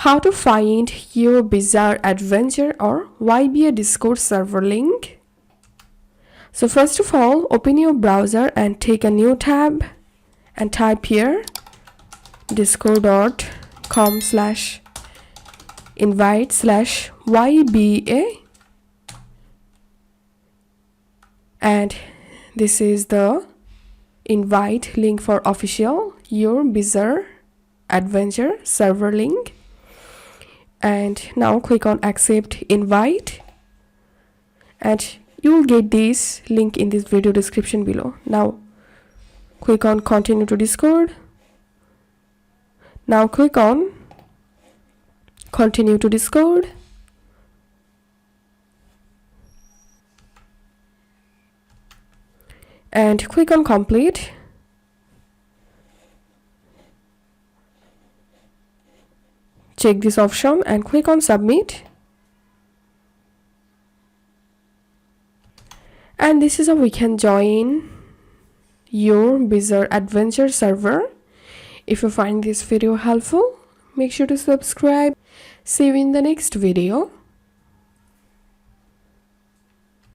How to find your bizarre adventure or YBA Discord server link. So first of all, open your browser and take a new tab and type here discord.com/invite/YBA, and this is the invite link for official your bizarre adventure server link. And now click on accept invite, and you will get this link in this video description below. Now click on continue to Discord. Now click on continue to Discord. And click on complete. Check this option and click on submit. And this is how we can join your bizarre adventure server. If you find this video helpful, make sure to subscribe. See you in the next video.